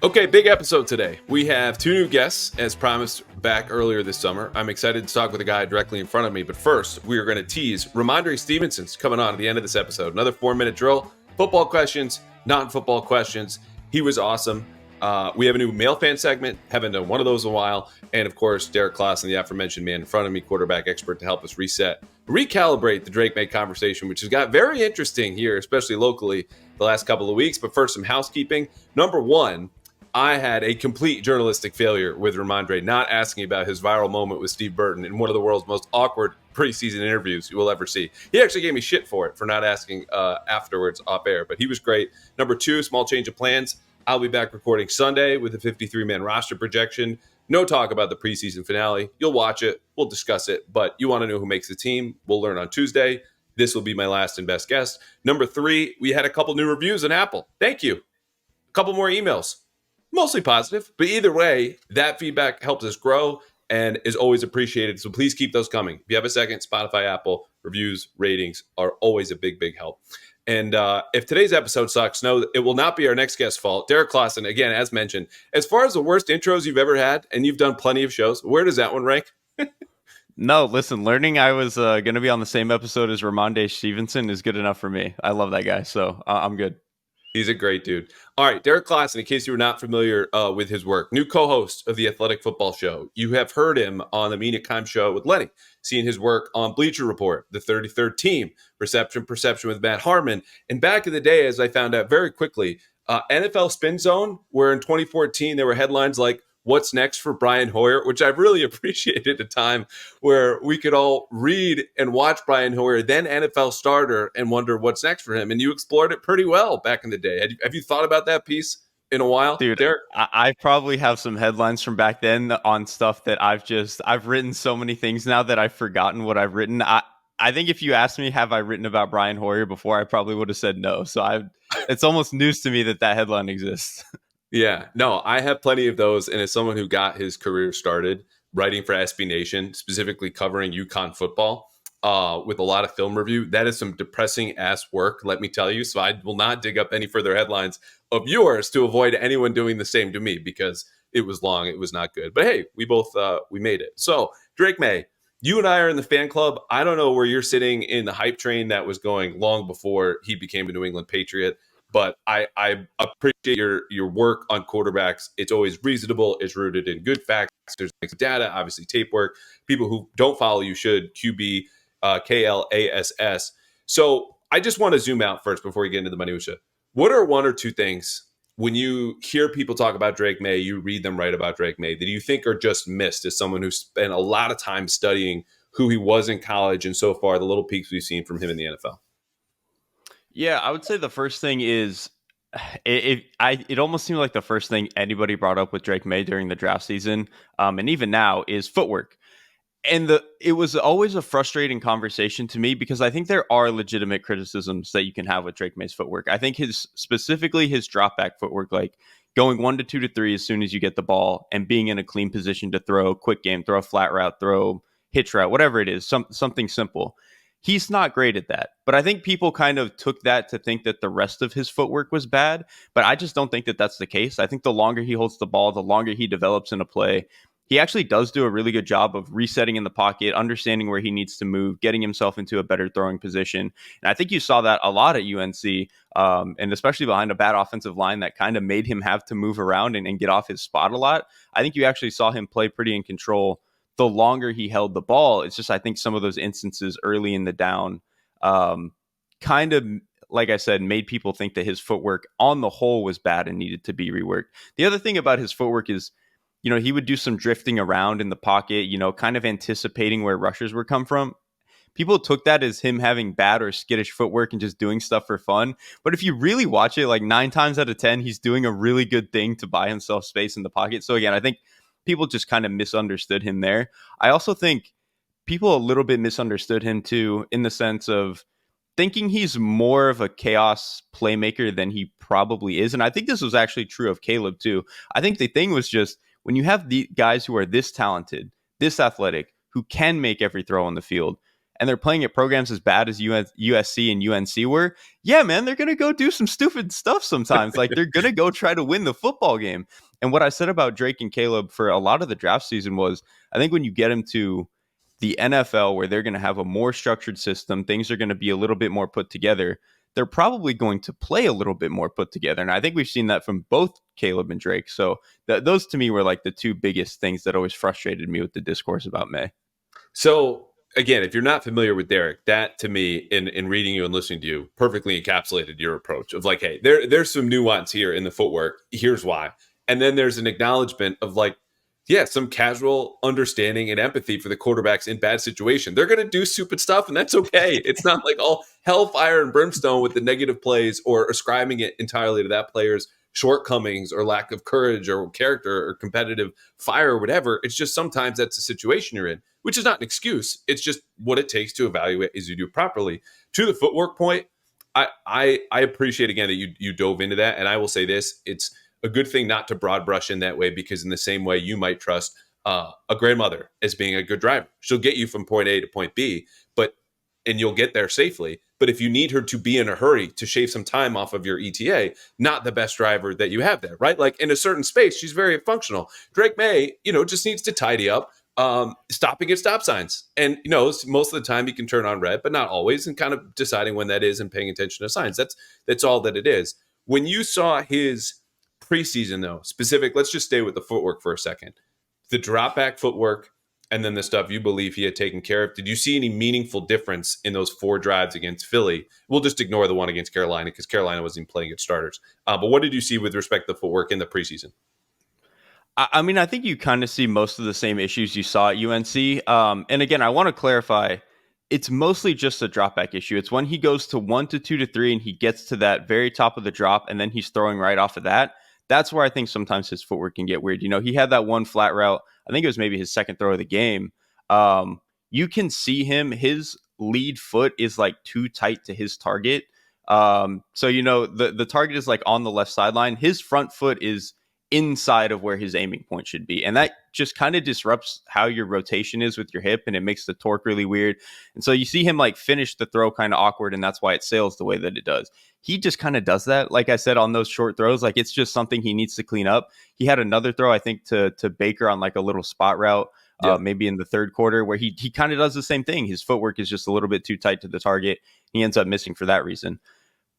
Okay, big episode today. We have two new guests, as promised back earlier this summer. I'm excited to talk with a guy directly in front of me, but first, we are going to tease Rhamondre Stevenson's coming on at the end of this episode. Another 4-minute drill, football questions, non-football questions. He was awesome. We have a new MailFan segment, haven't done one of those in a while, and of course, Derrik Klassen, the aforementioned man in front of me, quarterback expert, to help us recalibrate the Drake Maye conversation, which has got very interesting here, especially locally, the last couple of weeks. But first, some housekeeping. Number one, I had a complete journalistic failure with Rhamondre, not asking about his viral moment with Steve Burton in one of the world's most awkward preseason interviews you will ever see. He actually gave me shit for it, for not asking afterwards off air, but he was great. Number two, small change of plans. I'll be back recording Sunday with a 53-man roster projection. No talk about the preseason finale. You'll watch it. We'll discuss it. But you want to know who makes the team? We'll learn on Tuesday. This will be my last and best guest. Number three, we had a couple new reviews on Apple. Thank you. A couple more emails. Mostly positive, but either way, that feedback helps us grow and is always appreciated. So please keep those coming. If you have a second, Spotify, Apple, reviews, ratings are always a big, big help. And if today's episode sucks, no, it will not be our next guest's fault. Derrik Klassen, again, as mentioned, as far as the worst intros you've ever had, and you've done plenty of shows, where does that one rank? No, listen, learning I was going to be on the same episode as Rhamondre Stevenson is good enough for me. I love that guy, so I'm good. He's a great dude. All right, Derrik Klassen, in case you were not familiar with his work, new co-host of the Athletic Football Show. You have heard him on the Mina Kimes Show with Lenny, seeing his work on Bleacher Report, the 33rd Team, Perception with Matt Harmon. And back in the day, as I found out very quickly, NFL Spin Zone, where in 2014 there were headlines like, "What's next for Brian Hoyer?" which I really appreciated at a time where we could all read and watch Brian Hoyer, then NFL starter, and wonder what's next for him. And you explored it pretty well back in the day. Have you thought about that piece in a while? Dude, Derrik? I probably have some headlines from back then on stuff that I've written so many things now that I've forgotten what I've written. I think if you asked me, have I written about Brian Hoyer before, I probably would have said no. So it's almost news to me that headline exists. Yeah, no, I have plenty of those. And as someone who got his career started writing for SB Nation, specifically covering UConn football with a lot of film review, that is some depressing ass work, let me tell you. So I will not dig up any further headlines of yours to avoid anyone doing the same to me, because it was long. It was not good. But hey, we both we made it. So Drake Maye, you and I are in the fan club. I don't know where you're sitting in the hype train that was going long before he became a New England Patriot. But I appreciate your work on quarterbacks. It's always reasonable. It's rooted in good facts. There's data, obviously tape work. People who don't follow you should. QB, KLASS. So I just want to zoom out first before we get into the minutia. What are one or two things when you hear people talk about Drake Maye, you read them write about Drake Maye, that you think are just missed as someone who spent a lot of time studying who he was in college and so far the little peaks we've seen from him in the NFL? Yeah, I would say the first thing is it almost seemed like the first thing anybody brought up with Drake Maye during the draft season, and even now, is footwork. And it was always a frustrating conversation to me, because I think there are legitimate criticisms that you can have with Drake Maye's footwork. I think specifically his drop back footwork, like going 1 to 2 to 3 as soon as you get the ball and being in a clean position to throw quick game, throw a flat route, throw hitch route, whatever it is, something simple. He's not great at that, but I think people kind of took that to think that the rest of his footwork was bad, but I just don't think that that's the case. I think the longer he holds the ball, the longer he develops in a play. He actually does do a really good job of resetting in the pocket, understanding where he needs to move, getting himself into a better throwing position. And I think you saw that a lot at UNC, and especially behind a bad offensive line that kind of made him have to move around and get off his spot a lot. I think you actually saw him play pretty in control the longer he held the ball. It's just, I think some of those instances early in the down kind of, like I said, made people think that his footwork on the whole was bad and needed to be reworked. The other thing about his footwork is, he would do some drifting around in the pocket, kind of anticipating where rushers would come from. People took that as him having bad or skittish footwork and just doing stuff for fun. But if you really watch it, like 9 times out of 10, he's doing a really good thing to buy himself space in the pocket. So again, I think people just kind of misunderstood him there. I also think people a little bit misunderstood him too, in the sense of thinking he's more of a chaos playmaker than he probably is. And I think this was actually true of Caleb too. I think the thing was just, when you have the guys who are this talented, this athletic, who can make every throw on the field, and they're playing at programs as bad as USC and UNC were, yeah, man, they're going to go do some stupid stuff sometimes. Like, they're going to go try to win the football game. And what I said about Drake and Caleb for a lot of the draft season was, I think when you get them to the NFL, where they're going to have a more structured system, things are going to be a little bit more put together. They're probably going to play a little bit more put together. And I think we've seen that from both Caleb and Drake. So those to me were like the two biggest things that always frustrated me with the discourse about Maye. So again, if you're not familiar with Derrik, that to me, in reading you and listening to you, perfectly encapsulated your approach of like, hey, there's some nuance here in the footwork. Here's why. And then there's an acknowledgement of like, yeah, some casual understanding and empathy for the quarterbacks in bad situation. They're going to do stupid stuff, and that's okay. It's not like all hellfire and brimstone with the negative plays or ascribing it entirely to that player's shortcomings or lack of courage or character or competitive fire or whatever. It's just sometimes that's the situation you're in, which is not an excuse. It's just what it takes to evaluate as you do properly. To the footwork point, I appreciate again that you dove into that, and I will say this: it's a good thing not to broad brush in that way, because in the same way you might trust a grandmother as being a good driver, she'll get you from point A to point B, and you'll get there safely. But if you need her to be in a hurry to shave some time off of your ETA, not the best driver that you have there, right? Like in a certain space, she's very functional. Drake Maye, just needs to tidy up, stopping at stop signs. And, most of the time he can turn on red, but not always, and kind of deciding when that is and paying attention to signs. That's all that it is. When you saw his preseason, though, specific, let's just stay with the footwork for a second. The drop back footwork and then the stuff you believe he had taken care of. Did you see any meaningful difference in those 4 drives against Philly? We'll just ignore the one against Carolina because Carolina wasn't even playing its starters. But what did you see with respect to the footwork in the preseason? I mean, I think you kind of see most of the same issues you saw at UNC. And again, I want to clarify, it's mostly just a drop back issue. It's when he goes to 1 to 2 to 3 and he gets to that very top of the drop and then he's throwing right off of that. That's where I think sometimes his footwork can get weird. He had that one flat route. I think it was maybe his second throw of the game. You can see his lead foot is like too tight to his target. So, the target is like on the left sideline. His front foot is inside of where his aiming point should be. And that just kind of disrupts how your rotation is with your hip, and it makes the torque really weird. And so you see him like finish the throw kind of awkward, and that's why it sails the way that it does. He just kind of does that. Like I said, on those short throws, like it's just something he needs to clean up. He had another throw, I think, to Baker on like a little spot route, maybe in the third quarter, where he kind of does the same thing. His footwork is just a little bit too tight to the target. He ends up missing for that reason.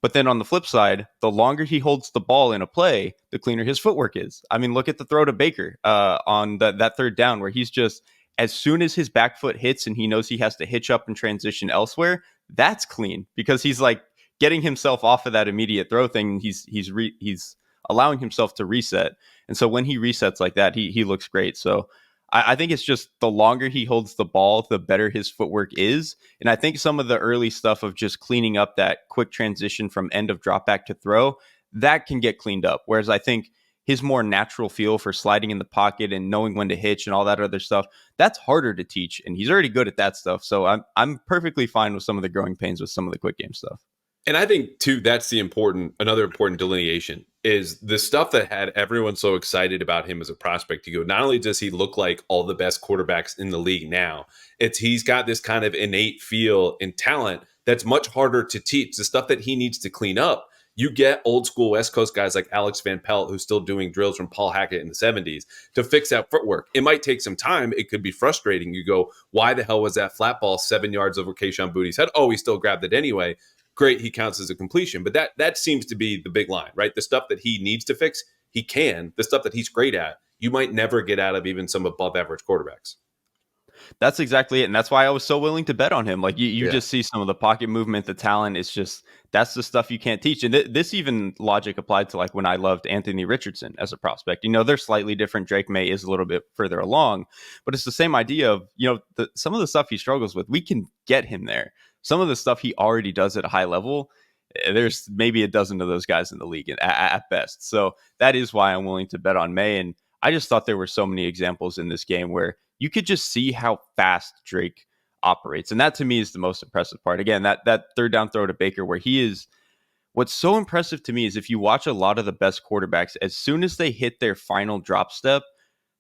But then on the flip side, the longer he holds the ball in a play, the cleaner his footwork is. I mean, look at the throw to Baker on that third down, where he's just, as soon as his back foot hits and he knows he has to hitch up and transition elsewhere, that's clean, because he's like getting himself off of that immediate throw thing. He's allowing himself to reset. And so when he resets like that, he looks great. So I think it's just the longer he holds the ball, the better his footwork is. And I think some of the early stuff of just cleaning up that quick transition from end of drop back to throw, that can get cleaned up. Whereas I think his more natural feel for sliding in the pocket and knowing when to hitch and all that other stuff, that's harder to teach. And he's already good at that stuff. So I'm perfectly fine with some of the growing pains with some of the quick game stuff. And I think, too, that's another important delineation is the stuff that had everyone so excited about him as a prospect. You go, not only does he look like all the best quarterbacks in the league now, he's got this kind of innate feel and talent that's much harder to teach. The stuff that he needs to clean up. You get old school West Coast guys like Alex Van Pelt, who's still doing drills from Paul Hackett in the 70s, to fix that footwork. It might take some time. It could be frustrating. You go, why the hell was that flat ball 7 yards over Kayshon Boutte's head? Oh, he still grabbed it anyway. Great, he counts as a completion. But that seems to be the big line, right? The stuff that he needs to fix, he can. The stuff that he's great at, you might never get out of even some above average quarterbacks. That's exactly it. And that's why I was so willing to bet on him. Like you just see some of the pocket movement, the talent. It's just, that's the stuff you can't teach. And this even logic applied to like when I loved Anthony Richardson as a prospect. They're slightly different. Drake Maye is a little bit further along, but it's the same idea of, some of the stuff he struggles with, we can get him there. Some of the stuff he already does at a high level, there's maybe a dozen of those guys in the league at best. So that is why I'm willing to bet on Maye. And I just thought there were so many examples in this game where you could just see how fast Drake operates. And that to me is the most impressive part. Again, that third down throw to Baker where he is, what's so impressive to me is if you watch a lot of the best quarterbacks, as soon as they hit their final drop step,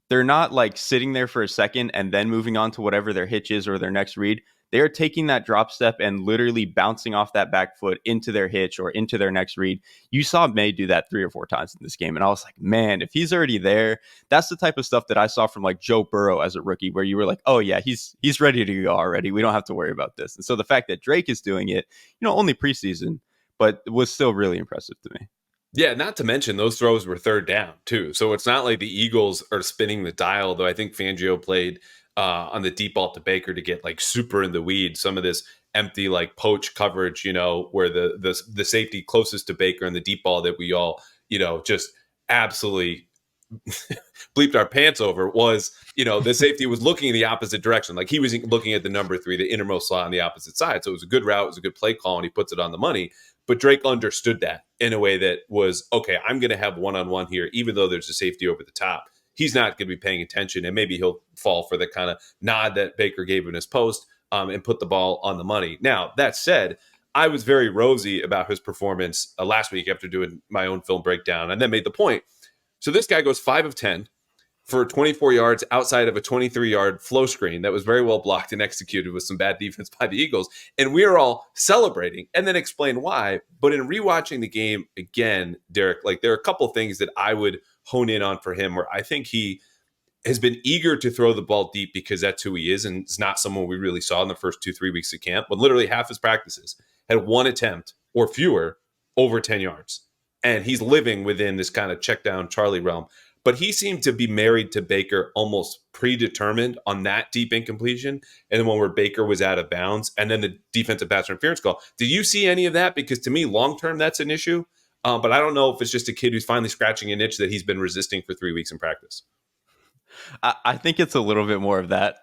they're not like sitting there for a second and then moving on to whatever their hitch is or their next read. they are taking that drop step and literally bouncing off that back foot into their hitch or into their next read. You saw Maye do that 3 or 4 times in this game. And I was like, man, if he's already there, that's the type of stuff that I saw from like Joe Burrow as a rookie, where you were like, oh yeah, he's ready to go already. We don't have to worry about this. And so the fact that Drake is doing it, only preseason, but it was still really impressive to me. Yeah, not to mention those throws were third down too. So it's not like the Eagles are spinning the dial, though I think Fangio played on the deep ball to Baker to get like super in the weeds. Some of this empty like poach coverage, where the safety closest to Baker and the deep ball that we all, just absolutely bleeped our pants over was, the safety was looking in the opposite direction. Like he was looking at the number 3, the innermost slot on the opposite side. So it was a good route. It was a good play call, and he puts it on the money. But Drake understood that in a way that was, okay, I'm going to have one-on-one here, even though there's a safety over the top. He's not going to be paying attention, and maybe he'll fall for the kind of nod that Baker gave in his post and put the ball on the money. Now, that said, I was very rosy about his performance last week after doing my own film breakdown, and then made the point. So this guy goes 5 of 10 for 24 yards outside of a 23-yard flow screen that was very well blocked and executed with some bad defense by the Eagles. And we are all celebrating and then explain why. But in rewatching the game again, Derek, like there are a couple things that I would hone in on for him where I think he has been eager to throw the ball deep because that's who he is. And it's not someone we really saw in the first 2-3 weeks of camp, but literally half his practices had one attempt or fewer over 10 yards. And he's living within this kind of check down Charlie realm. But he seemed to be married to Baker almost predetermined on that deep incompletion. And then one where Baker was out of bounds and then the defensive pass interference call. Did you see any of that? Because to me, long-term, that's an issue. But I don't know if it's just a kid who's finally scratching an itch that he's been resisting for 3 weeks in practice. I think it's a little bit more of that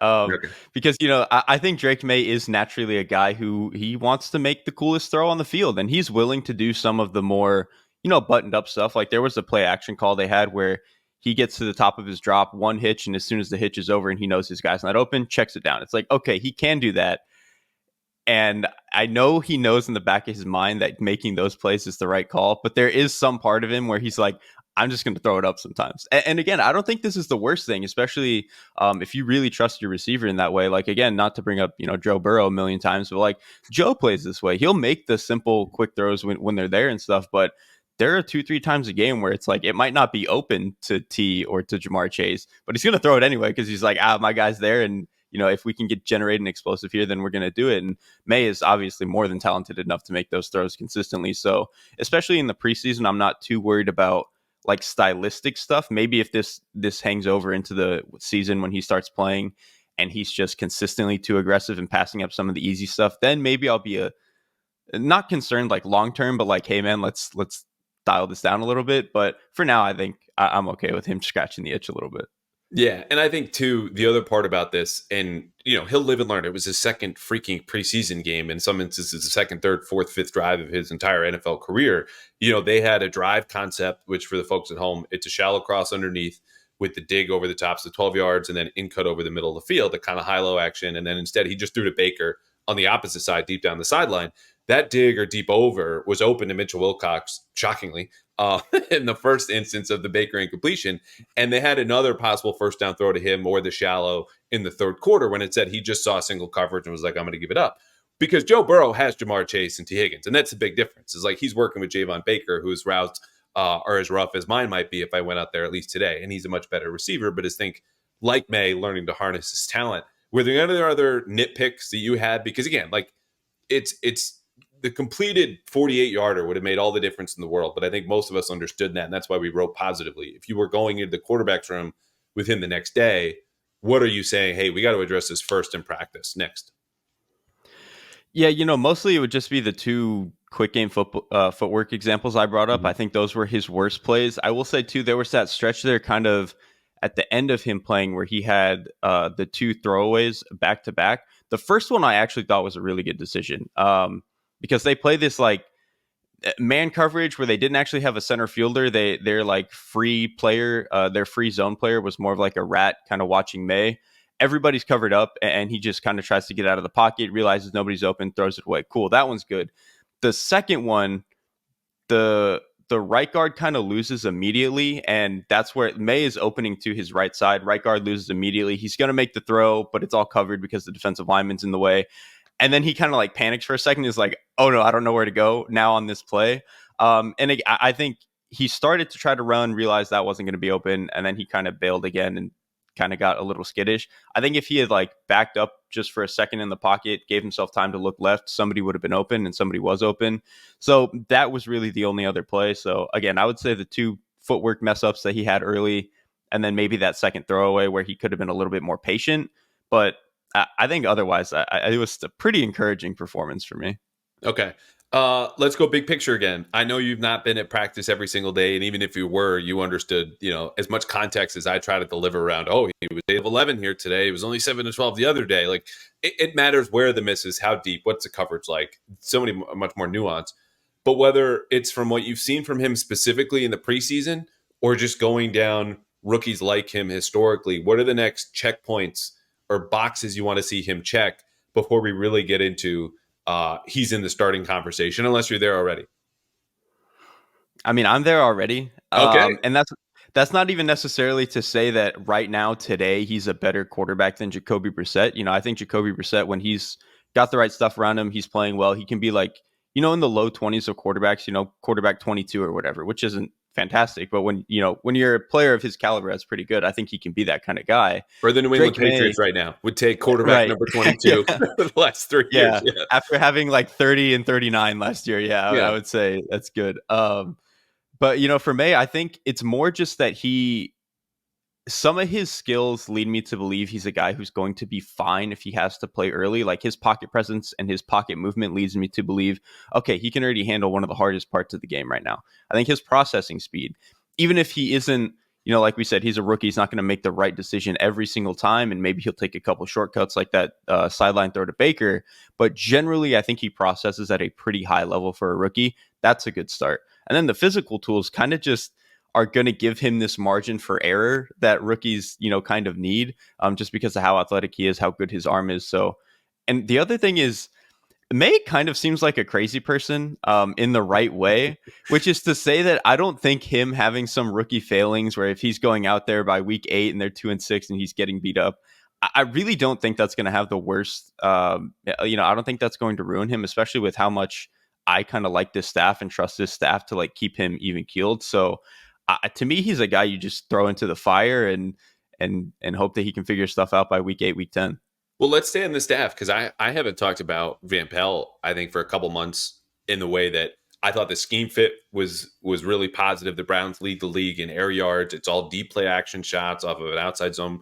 because, I think Drake Maye is naturally a guy who he wants to make the coolest throw on the field. And he's willing to do some of the more, buttoned up stuff. Like there was a play action call they had where he gets to the top of his drop, one hitch, and as soon as the hitch is over and he knows his guy's not open, checks it down. It's like, okay, he can do that. And I know he knows in the back of his mind that making those plays is the right call, but there is some part of him where he's like, I'm just going to throw it up sometimes. And again, I don't think this is the worst thing, especially if you really trust your receiver in that way. Like, again, not to bring up, Joe Burrow a million times, but like Joe plays this way. He'll make the simple, quick throws when they're there and stuff, but there are 2-3 times a game where it's like it might not be open to T or to Jamar Chase, but he's going to throw it anyway because he's like, my guy's there. And, if we can generate an explosive here, then we're going to do it. And Maye is obviously more than talented enough to make those throws consistently. So especially in the preseason, I'm not too worried about like stylistic stuff. Maybe if this hangs over into the season when he starts playing and he's just consistently too aggressive and passing up some of the easy stuff, then maybe I'll be not concerned like long term, but like, hey man, let's dial this down a little bit. But for now, I think I'm okay with him scratching the itch a little bit. Yeah, and I think too the other part about this, and he'll live and learn. It was his second freaking preseason game. In some instances, the second, third, fourth, fifth drive of his entire NFL career. They had a drive concept, which for the folks at home, it's a shallow cross underneath with the dig over the tops of 12 yards and then in cut over the middle of the field, the kind of high-low action. And then instead, he just threw to Baker on the opposite side, deep down the sideline. That dig or deep over was open to Mitchell Wilcox, shockingly, in the first instance of the Baker incompletion. And they had another possible first down throw to him or the shallow in the third quarter when it said he just saw single coverage and was like, I'm going to give it up. Because Joe Burrow has Jamar Chase and T. Higgins. And that's the big difference. It's like he's working with Javon Baker, whose routes are as rough as mine might be if I went out there at least today. And he's a much better receiver, but is like Maye, learning to harness his talent. Were there any other nitpicks that you had? Because again, like it's the completed 48-yarder would have made all the difference in the world. But I think most of us understood that, and that's why we wrote positively. If you were going into the quarterback's room with him the next day, what are you saying? Hey, we got to address this first in practice next. Yeah, mostly it would just be the two quick game footwork examples I brought up. Mm-hmm. I think those were his worst plays. I will say, too, there was that stretch there kind of at the end of him playing where he had the two throwaways back to back. The first one I actually thought was a really good decision because they play this like man coverage where they didn't actually have a center fielder. They're like free player. Their free zone player was more of like a rat kind of watching Maye. Everybody's covered up and he just kind of tries to get out of the pocket, realizes nobody's open, throws it away. Cool. That one's good. The second one, the right guard kind of loses immediately, and that's where Maye is opening to his right side. Right guard loses immediately. He's going to make the throw, but it's all covered because the defensive lineman's in the way. And then he kind of like panics for a second. He's like, oh no, I don't know where to go now on this play. I think he started to try to run, realized that wasn't going to be open, and then he kind of bailed again and kind of got a little skittish. I think if he had like backed up just for a second in the pocket, gave himself time to look left, somebody would have been open, and somebody was open. So that was really the only other play. So again, I would say the two footwork mess ups that he had early, and then maybe that second throwaway where he could have been a little bit more patient. But I think otherwise, it was a pretty encouraging performance for me. Okay. Let's go big picture again. I know you've not been at practice every single day, and even if you were, you understood, as much context as I try to deliver around. Oh, he was 8 of 11 here today. He was only 7 of 12 the other day. Like it matters where the miss is, how deep, what's the coverage like. So much more nuance. But whether it's from what you've seen from him specifically in the preseason, or just going down rookies like him historically, what are the next checkpoints or boxes you want to see him check before we really get into he's in the starting conversation, unless you're there already? I mean, I'm there already. Okay. And that's not even necessarily to say that right now, today, he's a better quarterback than Jacoby Brissett. I think Jacoby Brissett, when he's got the right stuff around him, he's playing well. He can be like, in the low 20s of quarterbacks, quarterback 22 or whatever, which isn't fantastic. But when you're a player of his caliber, that's pretty good. I think he can be that kind of guy. Or the New England Drake Patriots Maye, right now would take quarterback right. number 22 the last 3 years. Yeah. Yeah. After having like 30 and 39 last year. Yeah. I Yeah. would say that's good. But for May, I think it's more just that some of his skills lead me to believe he's a guy who's going to be fine if he has to play early. Like his pocket presence and his pocket movement leads me to believe, okay, he can already handle one of the hardest parts of the game right now. I think his processing speed, even if he isn't, like we said, he's a rookie, he's not going to make the right decision every single time. And maybe he'll take a couple shortcuts like that sideline throw to Baker. But generally, I think he processes at a pretty high level for a rookie. That's a good start. And then the physical tools kind of just are going to give him this margin for error that rookies, kind of need, just because of how athletic he is, how good his arm is. So, and the other thing is, May kind of seems like a crazy person in the right way, which is to say that I don't think him having some rookie failings where if he's going out there by week 8 and they're 2-6 and he's getting beat up, I really don't think that's going to have the worst. I don't think that's going to ruin him, especially with how much I kind of like this staff and trust this staff to like keep him even keeled. So to me, he's a guy you just throw into the fire and hope that he can figure stuff out by week 8, week 10. Well, let's stay on the staff, because I haven't talked about Van Pelt, I think, for a couple months, in the way that I thought the scheme fit was really positive. The Browns lead the league in air yards. It's all deep play action shots off of an outside zone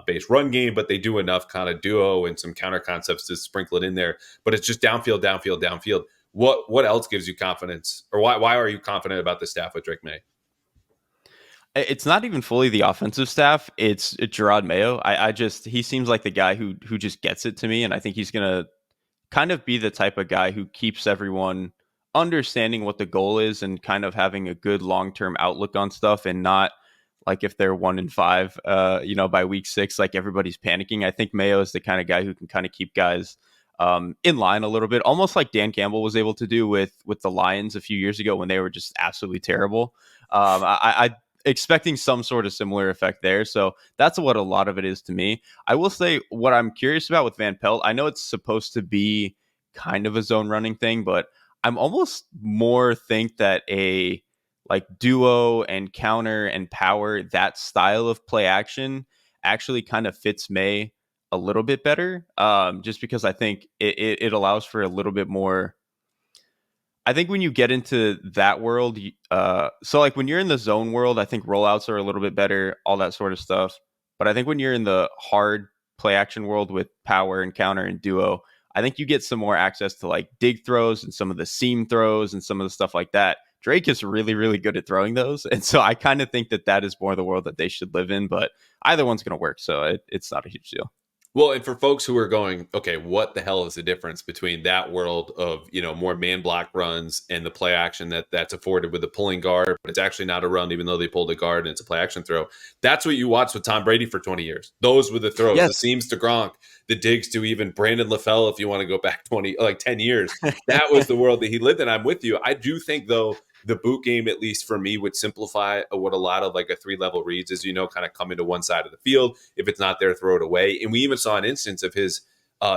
based run game, but they do enough kind of duo and some counter concepts to sprinkle it in there. But it's just downfield, downfield, downfield. What else gives you confidence, or why are you confident about the staff with Drake Maye? It's not even fully the offensive staff. It's Gerard Mayo. He seems like the guy who just gets it to me. And I think he's going to kind of be the type of guy who keeps everyone understanding what the goal is and kind of having a good long-term outlook on stuff, and not like if they're 1-5, by week 6, like everybody's panicking. I think Mayo is the kind of guy who can kind of keep guys in line a little bit, almost like Dan Campbell was able to do with the Lions a few years ago when they were just absolutely terrible. I expecting some sort of similar effect there. So that's what a lot of it is to me. I will say what I'm curious about with Van Pelt, I know it's supposed to be kind of a zone running thing, but I'm almost more think that a like duo and counter and power, that style of play action actually kind of fits May a little bit better. Just because I think it allows for a little bit more. I think when you get into that world, so like when you're in the zone world, I think rollouts are a little bit better, all that sort of stuff. But I think when you're in the hard play action world with power and counter and duo, I think you get some more access to like dig throws and some of the seam throws and some of the stuff like that. Drake is really, really good at throwing those. And so I kind of think that is more the world that they should live in, but either one's going to work. So it's not a huge deal. Well, and for folks who are going, okay, what the hell is the difference between that world of, more man block runs and the play action that's afforded with the pulling guard, but it's actually not a run, even though they pulled a guard and it's a play action throw. That's what you watched with Tom Brady for 20 years. Those were the throws, Yes. The seams to Gronk, the digs to even Brandon LaFell, if you want to go back 10 years. That was the world that he lived in. I'm with you. I do think, though, the boot game, at least for me, would simplify what a lot of like a 3-level reads is, kind of come into one side of the field. If it's not there, throw it away. And we even saw an instance of his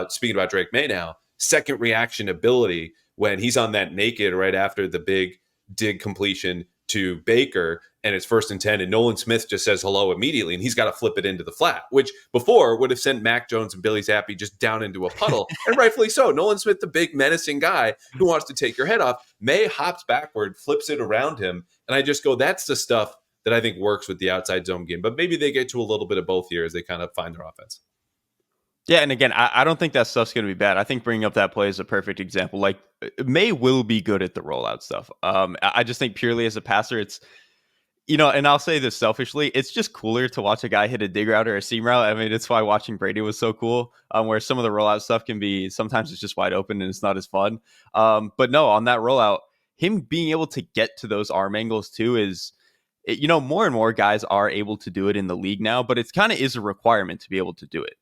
speaking about Drake Maye now, second reaction ability when he's on that naked right after the big dig completion to Baker and it's 1st and 10 and Nolan Smith just says hello immediately and he's got to flip it into the flat, which before would have sent Mac Jones and Billy Zappi just down into a puddle. And rightfully so. Nolan Smith, the big menacing guy who wants to take your head off. Maye hops backward, flips it around him. And I just go, that's the stuff that I think works with the outside zone game. But maybe they get to a little bit of both here as they kind of find their offense. Yeah, and again, I don't think that stuff's going to be bad. I think bringing up that play is a perfect example. Like, Maye will be good at the rollout stuff. I just think purely as a passer, it's, and I'll say this selfishly, it's just cooler to watch a guy hit a dig route or a seam route. I mean, it's why watching Brady was so cool, where some of the rollout stuff can be, sometimes it's just wide open and it's not as fun. But no, on that rollout, him being able to get to those arm angles too is, more and more guys are able to do it in the league now, but it's kind of is a requirement to be able to do it.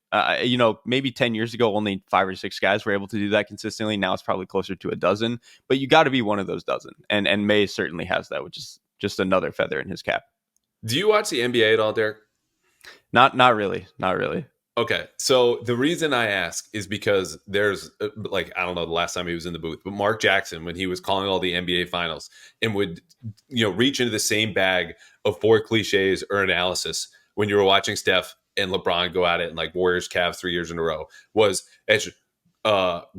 Maybe 10 years ago, only 5 or 6 guys were able to do that consistently. Now it's probably closer to a dozen, but you got to be one of those dozen. And Maye certainly has that, which is just another feather in his cap. Do you watch the NBA at all, Derek? Not really. Not really. Okay, so the reason I ask is because there's I don't know the last time he was in the booth, but Mark Jackson, when he was calling all the NBA finals and would, reach into the same bag of 4 cliches or analysis when you were watching Steph and LeBron go at it and like Warriors Cavs 3 years in a row was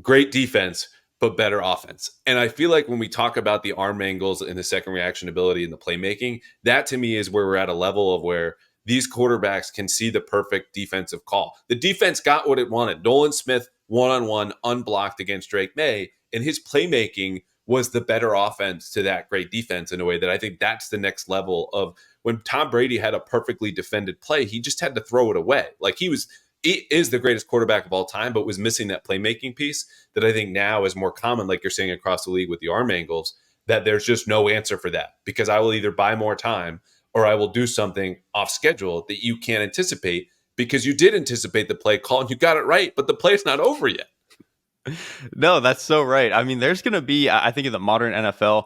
great defense, but better offense. And I feel like when we talk about the arm angles and the second reaction ability and the playmaking, that to me is where we're at a level of where these quarterbacks can see the perfect defensive call. The defense got what it wanted. Nolan Smith, one-on-one, unblocked against Drake Maye, and his playmaking was the better offense to that great defense in a way that I think that's the next level of when Tom Brady had a perfectly defended play, he just had to throw it away. Like he is the greatest quarterback of all time, but was missing that playmaking piece that I think now is more common, like you're seeing across the league with the arm angles, that there's just no answer for that because I will either buy more time or I will do something off schedule that you can't anticipate because you did anticipate the play call and you got it right, but the play's not over yet. No, that's so right. I mean, there's going to be, I think in the modern NFL,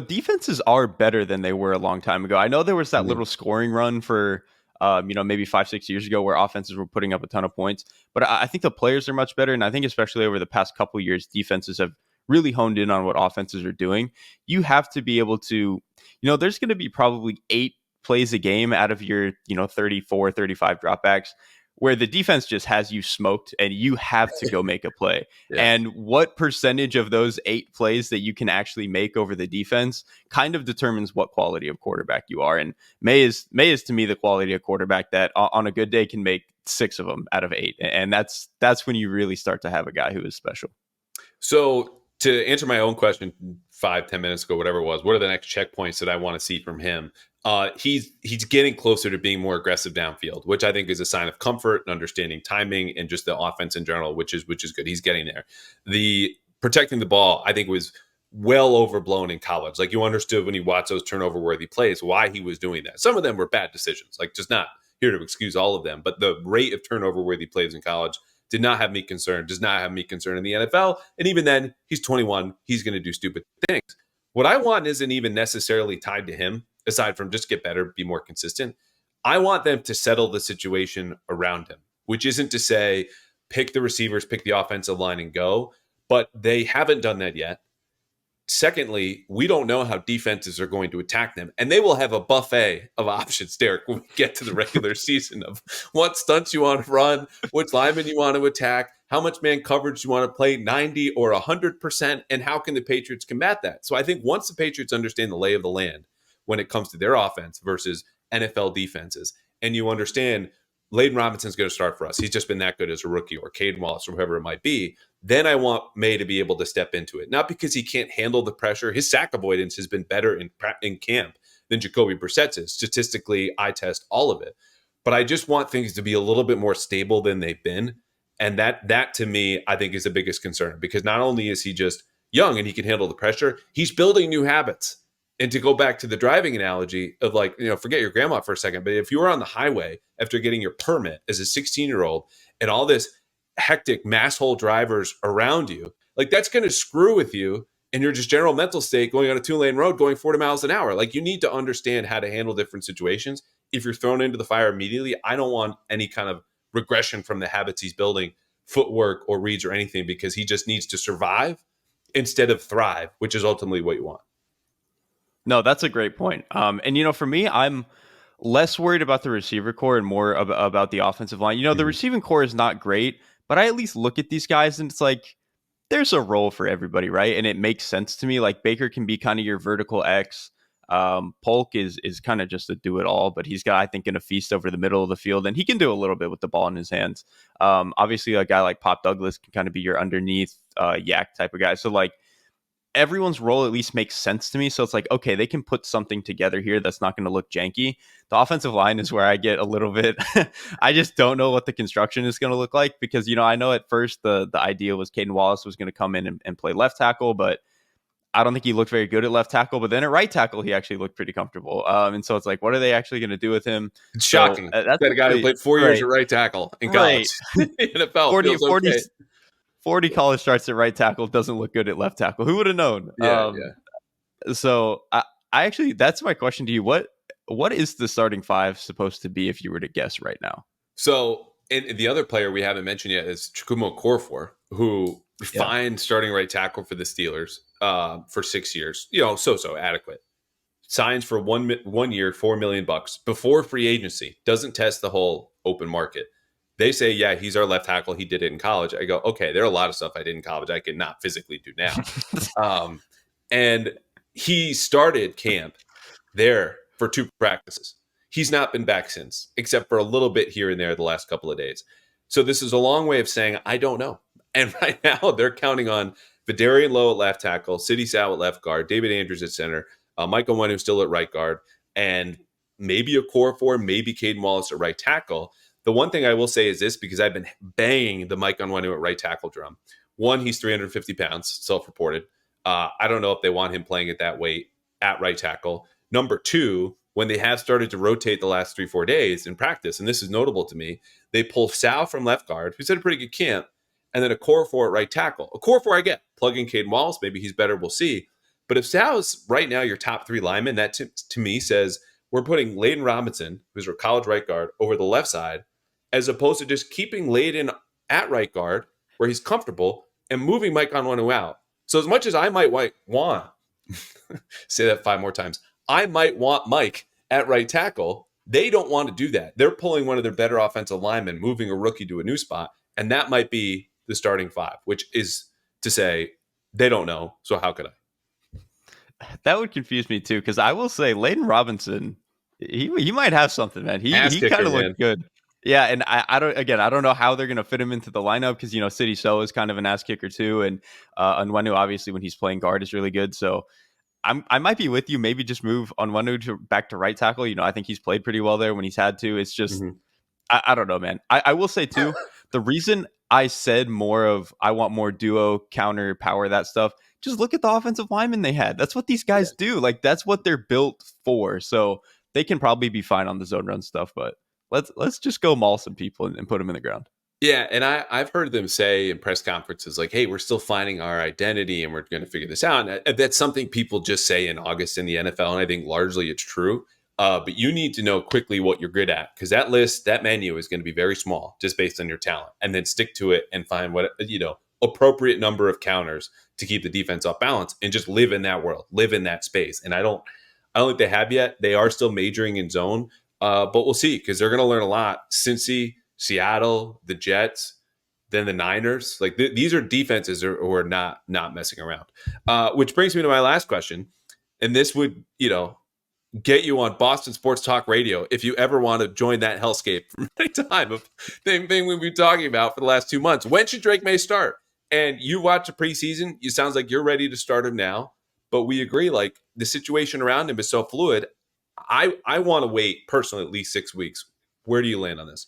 defenses are better than they were a long time ago. I know there was that little scoring run for, maybe 5-6 years ago where offenses were putting up a ton of points, but I think the players are much better. And I think especially over the past couple of years, defenses have really honed in on what offenses are doing. You have to be able to, there's going to be probably 8 plays a game out of your 34 35 dropbacks where the defense just has you smoked and you have to go make a play. Yeah. And what percentage of those 8 plays that you can actually make over the defense kind of determines what quality of quarterback you are. And Maye is to me the quality of quarterback that on a good day can make 6 of them out of 8. And that's when you really start to have a guy who is special. So to answer my own question 5-10 minutes ago, whatever it was, what are the next checkpoints that I want to see from him? He's getting closer to being more aggressive downfield, which I think is a sign of comfort and understanding timing and just the offense in general, which is good. He's getting there. The protecting the ball, I think, was well overblown in college. Like you understood when you watch those turnover worthy plays, why he was doing that. Some of them were bad decisions, like just not here to excuse all of them, but the rate of turnover worthy plays in college did not have me concerned, does not have me concerned in the NFL. And even then, he's 21. He's going to do stupid things. What I want isn't even necessarily tied to him, aside from just get better, be more consistent. I want them to settle the situation around him, which isn't to say pick the receivers, pick the offensive line and go, but they haven't done that yet. Secondly, we don't know how defenses are going to attack them, and they will have a buffet of options, Derek, when we get to the regular season of what stunts you want to run, which linemen you want to attack, how much man coverage you want to play, 90 or 100%, and how can the Patriots combat that? So I think once the Patriots understand the lay of the land when it comes to their offense versus NFL defenses, and you understand Layden Robinson's going to start for us. He's just been that good as a rookie, or Caden Wallace, or whoever it might be. Then I want Maye to be able to step into it. Not because he can't handle the pressure. His sack avoidance has been better in camp than Jacoby Brissett's is. Statistically, I test all of it. But I just want things to be a little bit more stable than they've been. And that to me, I think is the biggest concern. Because not only is he just young and he can handle the pressure, he's building new habits. And to go back to the driving analogy of forget your grandma for a second, but if you were on the highway after getting your permit as a 16-year-old and all this hectic masshole drivers around you, like that's going to screw with you and your just general mental state going on a 2-lane road going 40 miles an hour. Like you need to understand how to handle different situations. If you're thrown into the fire immediately, I don't want any kind of regression from the habits he's building footwork or reads or anything, because he just needs to survive instead of thrive, which is ultimately what you want. No, that's a great point. And for me, I'm less worried about the receiver core and more about the offensive line. The receiving core is not great, but I at least look at these guys and it's like there's a role for everybody, right? And it makes sense to me. Like Baker can be kind of your vertical X. Polk is kind of just a do it all, but he's got, I think, in a feast over the middle of the field, and he can do a little bit with the ball in his hands. Obviously, a guy like Pop Douglas can kind of be your underneath yak type of guy. So like everyone's role at least makes sense to me. So it's like, okay, they can put something together here that's not going to look janky. The offensive line is where I get a little bit, I just don't know what the construction is going to look like because, I know at first the idea was Caden Wallace was going to come in and play left tackle, but I don't think he looked very good at left tackle. But then at right tackle, he actually looked pretty comfortable. And so it's like, what are they actually going to do with him? It's shocking. That's a guy who played 4 years at right tackle in college. NFL 40 college starts at right tackle, doesn't look good at left tackle. Who would have known? Yeah. So I actually, that's my question to you. What is the starting five supposed to be if you were to guess right now? So and the other player we haven't mentioned yet is Chukwuma Okorafor, who fine starting right tackle for the Steelers for 6 years. So adequate. Signs for 1 year, $4 million before free agency. Doesn't test the whole open market. They say, yeah, he's our left tackle. He did it in college. I go, okay, there are a lot of stuff I did in college I could not physically do now. And he started camp there for 2 practices. He's not been back since, except for a little bit here and there the last couple of days. So this is a long way of saying, I don't know. And right now they're counting on Vidarian Lowe at left tackle, Sidney Sow at left guard, David Andrews at center, Michael Wenu still at right guard, and maybe Okorafor, maybe Caden Wallace at right tackle. The one thing I will say is this, because I've been banging the Mike Onwenu at right tackle drum. One, he's 350 pounds, self-reported. I don't know if they want him playing at that weight at right tackle. Number 2, when they have started to rotate the last 3-4 days in practice, and this is notable to me, they pull Sal from left guard, who's had a pretty good camp, and then Okorafor at right tackle. Okorafor, I get. Plug in Caden Wallace, maybe he's better, we'll see. But if Sal's right now your top 3 linemen, that to me says we're putting Layden Robinson, who's our college right guard, over the left side, as opposed to just keeping Layden at right guard where he's comfortable and moving Mike Onwenu out. So as much as I might want, say that 5 more times, I might want Mike at right tackle, they don't want to do that. They're pulling one of their better offensive linemen, moving a rookie to a new spot, and that might be the starting 5, which is to say they don't know, so how could I? That would confuse me too, because I will say Layden Robinson, he might have something, man. He kind of looked good. Yeah, and I don't know how they're going to fit him into the lineup because, Sidney Sow is kind of an ass kicker too. And Onwenu, obviously, when he's playing guard is really good. So I might be with you. Maybe just move Onwenu back to right tackle. I think he's played pretty well there when he's had to. It's just, I don't know, man. I will say too, the reason I said more of I want more duo, counter, power, that stuff, just look at the offensive linemen they had. That's what these guys do. Like, that's what they're built for. So they can probably be fine on the zone run stuff, but let's just go maul some people and put them in the ground. Yeah, and I've heard them say in press conferences like, hey, we're still finding our identity and we're going to figure this out. And that's something people just say in August in the NFL, and I think largely it's true. But you need to know quickly what you're good at, because that list, that menu is going to be very small just based on your talent, and then stick to it and find what, appropriate number of counters to keep the defense off balance and just live in that world, live in that space. And I don't think they have yet. They are still majoring in zone. But we'll see, because they're going to learn a lot. Cincy, Seattle, the Jets, then the Niners. Like these are defenses who are not messing around. Which brings me to my last question. And this would, get you on Boston Sports Talk Radio if you ever want to join that hellscape from any time of the thing we've been talking about for the last 2 months. When should Drake Maye start? And you watch the preseason, it sounds like you're ready to start him now. But we agree, like, the situation around him is so fluid. I want to wait personally at least 6 weeks. Where do you land on this?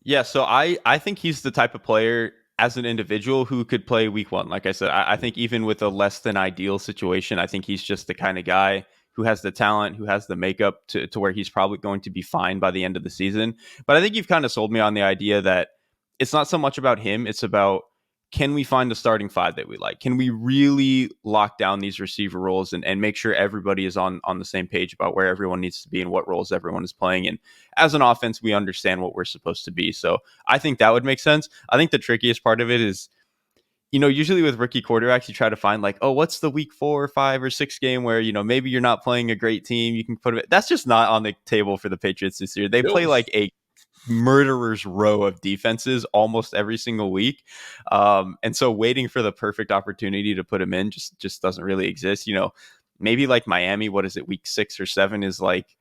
Yeah, so I think he's the type of player as an individual who could play week 1. Like I said, I think even with a less than ideal situation, I think he's just the kind of guy who has the talent, who has the makeup to where he's probably going to be fine by the end of the season. But I think you've kind of sold me on the idea that it's not so much about him, it's about can we find a starting five that we like? Can we really lock down these receiver roles and make sure everybody is on the same page about where everyone needs to be and what roles everyone is playing? And as an offense, we understand what we're supposed to be. So I think that would make sense. I think the trickiest part of it is, usually with rookie quarterbacks, you try to find like, oh, what's the week 4 or 5 or 6 game where, maybe you're not playing a great team. You can put it. That's just not on the table for the Patriots this year. They play like a murderer's row of defenses almost every single week. And so waiting for the perfect opportunity to put him in just doesn't really exist. Maybe like Miami, what is it, week 6 or 7 is like,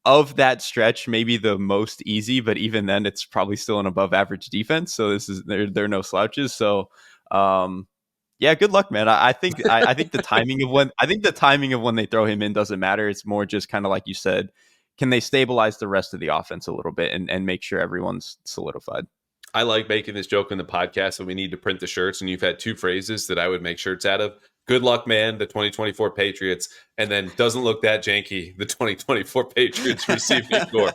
of that stretch, maybe the most easy, but even then it's probably still an above average defense. So they're no slouches. So yeah, good luck, man. I think the timing of when they throw him in doesn't matter. It's more just kind of like you said, can they stabilize the rest of the offense a little bit and make sure everyone's solidified? I like making this joke in the podcast that we need to print the shirts, and you've had 2 phrases that I would make shirts out of. Good luck, man, the 2024 Patriots, and then doesn't look that janky, the 2024 Patriots receiving corps,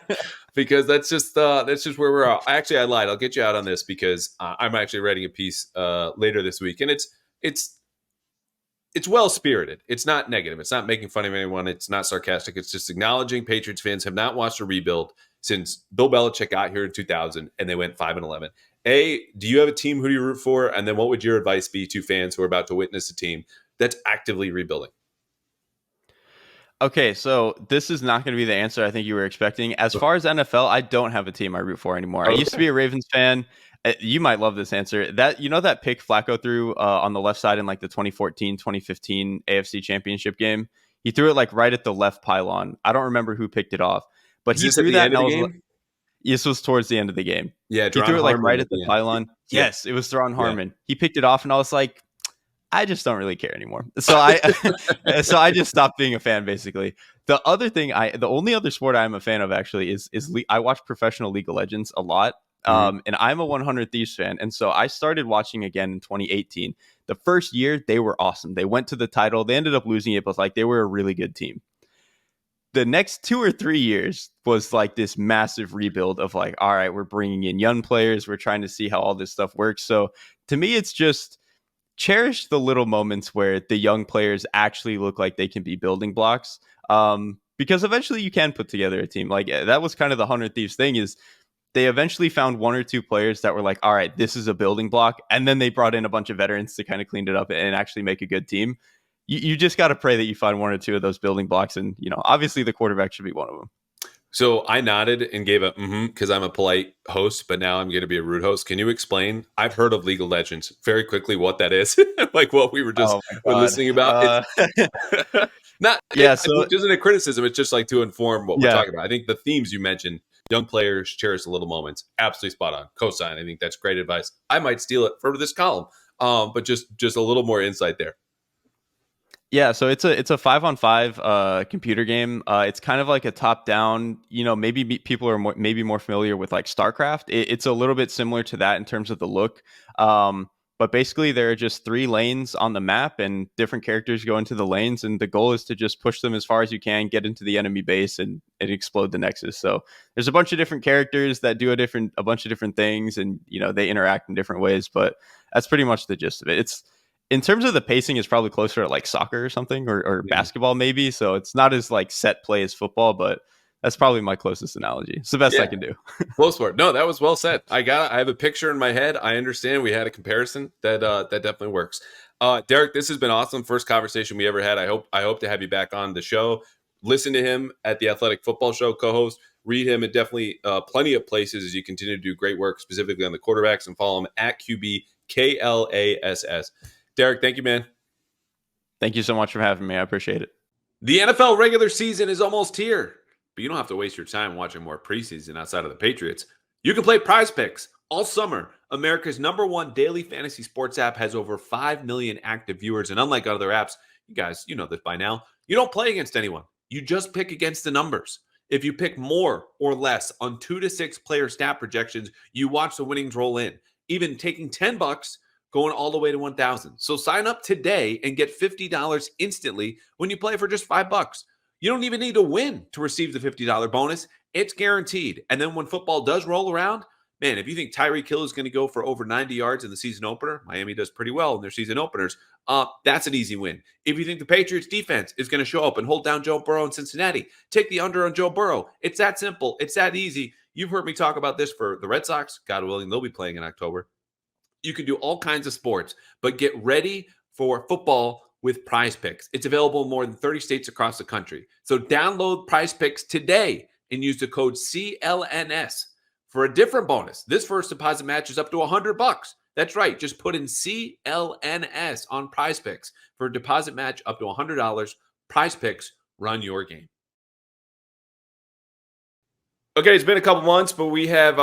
because that's just where we're at. Actually, I lied. I'll get you out on this because I'm actually writing a piece later this week, and it's well spirited. It's not negative. It's not making fun of anyone. It's not sarcastic. It's just acknowledging Patriots fans have not watched a rebuild since Bill Belichick got here in 2000 and they went 5-11. Do you have a team? Who do you root for? And then what would your advice be to fans who are about to witness a team that's actively rebuilding? Okay, so this is not going to be the answer I think you were expecting. As far as NFL, I don't have a team I root for anymore. Okay. I used to be a Ravens fan. You might love this answer. That pick Flacco threw on the left side in like the 2014-2015 AFC Championship game. He threw it like right at the left pylon. I don't remember who picked it off, but he threw that. This was towards the end of the game. Yeah, he threw it like right at the pylon. Yeah. Yes, it was Thron Harmon. He picked it off, and I was like, I just don't really care anymore. So I just stopped being a fan, basically. The only other sport I'm a fan of actually is I watch professional League of Legends a lot. And I'm a 100 Thieves fan. And so I started watching again in 2018. The first year, they were awesome. They went to the title. They ended up losing it, but like they were a really good team. The next 2 or 3 years was like this massive rebuild of like, all right, we're bringing in young players. We're trying to see how all this stuff works. So to me, it's just cherish the little moments where the young players actually look like they can be building blocks. Because eventually you can put together a team. Like that was kind of the 100 Thieves thing is they eventually found 1 or 2 players that were like, all right, this is a building block. And then they brought in a bunch of veterans to kind of clean it up and actually make a good team. You just got to pray that you find 1 or 2 of those building blocks. And, obviously the quarterback should be one of them. So I nodded and gave a because I'm a polite host, but now I'm going to be a rude host. Can you explain? I've heard of League of Legends very quickly what that is, like what we were just listening about. It isn't a criticism. It's just like to inform what we're talking about. I think the themes you mentioned, young players, cherish the little moments, absolutely spot on. Cosign. I think that's great advice. I might steal it for this column, but just a little more insight there. Yeah, so it's a 5-on-5 computer game. It's kind of like a top-down. Maybe people are more familiar with like StarCraft. It's a little bit similar to that in terms of the look. But basically, there are just 3 lanes on the map, and different characters go into the lanes, and the goal is to just push them as far as you can, get into the enemy base, and explode the Nexus. So there's a bunch of different characters that do a bunch of different things, and they interact in different ways. But that's pretty much the gist of it. It's in terms of the pacing, is probably closer to like soccer or something, or basketball maybe. So it's not as like set play as football, but that's probably my closest analogy. It's the best I can do. Close for it. No, that was well said. I have a picture in my head. I understand. We had a comparison that definitely works. Derrik, this has been awesome. First conversation we ever had. I hope to have you back on the show. Listen to him at the Athletic Football Show, co-host. Read him at definitely plenty of places as you continue to do great work, specifically on the quarterbacks, and follow him at QB KLASS. Derrik, thank you, man. Thank you so much for having me. I appreciate it. The NFL regular season is almost here, but you don't have to waste your time watching more preseason outside of the Patriots. You can play Prize Picks all summer. America's #1 daily fantasy sports app has over 5 million active viewers, and unlike other apps, you guys, you know this by now, you don't play against anyone. You just pick against the numbers. If you pick more or less on 2 to 6 player stat projections, you watch the winnings roll in, even taking $10 going all the way to 1,000. So sign up today and get $50 instantly when you play for just $5. You don't even need to win to receive the $50 bonus. It's guaranteed. And then when football does roll around, man, if you think Tyreek Hill is going to go for over 90 yards in the season opener, Miami does pretty well in their season openers. That's an easy win. If you think the Patriots defense is going to show up and hold down Joe Burrow in Cincinnati, take the under on Joe Burrow. It's that simple. It's that easy. You've heard me talk about this for the Red Sox. God willing, they'll be playing in October. You can do all kinds of sports, but get ready for football with Prize Picks. It's available in more than 30 states across the country. So download Prize Picks today and use the code CLNS for a different bonus. This first deposit match is up to $100. That's right. Just put in CLNS on Prize Picks for a deposit match up to $100. Prize Picks, run your game. Okay, it's been a couple months, but we have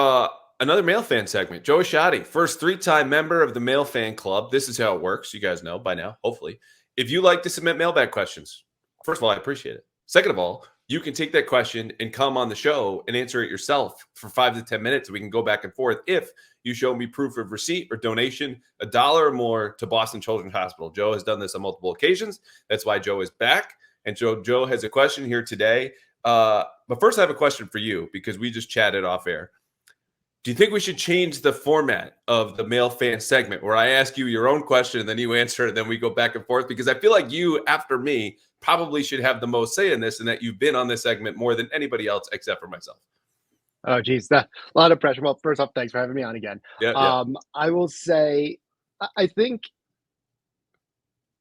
another MailFan segment. Joe Ashadi, first 3-time member of the MailFan Club. This is how it works. You guys know by now, hopefully. If you like to submit mailbag questions, first of all, I appreciate it. Second of all, you can take that question and come on the show and answer it yourself for 5 to 10 minutes. We can go back and forth if you show me proof of receipt or donation, $1 or more to Boston Children's Hospital. Joe has done this on multiple occasions. That's why Joe is back. And Joe has a question here today. But first, I have a question for you because we just chatted off air. Do you think we should change the format of the MailFan segment where I ask you your own question and then you answer and then we go back and forth? Because I feel like you, after me, probably should have the most say in this and that you've been on this segment more than anybody else except for myself. Oh, geez, a lot of pressure. Well, first off, thanks for having me on again. Yeah. I will say, I think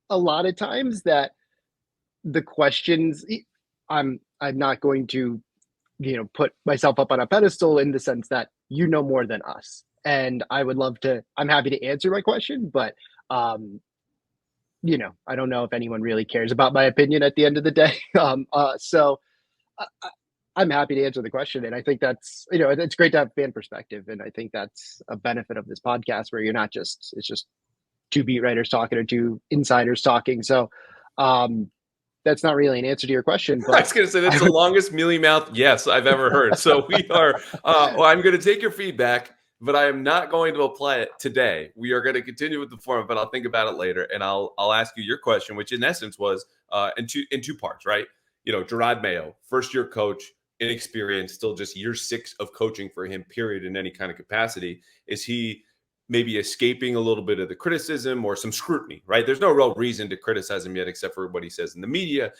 a lot of times that the questions, I'm not going to, put myself up on a pedestal in the sense that you know more than us. And I would love to, I'm happy to answer my question, but, I don't know if anyone really cares about my opinion at the end of the day. So I'm happy to answer the question. And I think that's, it's great to have fan perspective. And I think that's a benefit of this podcast where you're not just, it's just 2 beat writers talking or 2 insiders talking. So, that's not really an answer to your question. But I was going to say that's the longest mealy mouth yes I've ever heard. So we are. I'm going to take your feedback, but I am not going to apply it today. We are going to continue with the format, but I'll think about it later, and I'll ask you your question, which in essence was in two parts, right? Gerard Mayo, first year coach, inexperienced, still just year 6 of coaching for him. Period, in any kind of capacity. Is he maybe escaping a little bit of the criticism or some scrutiny, right? There's no real reason to criticize him yet, except for what he says in the media,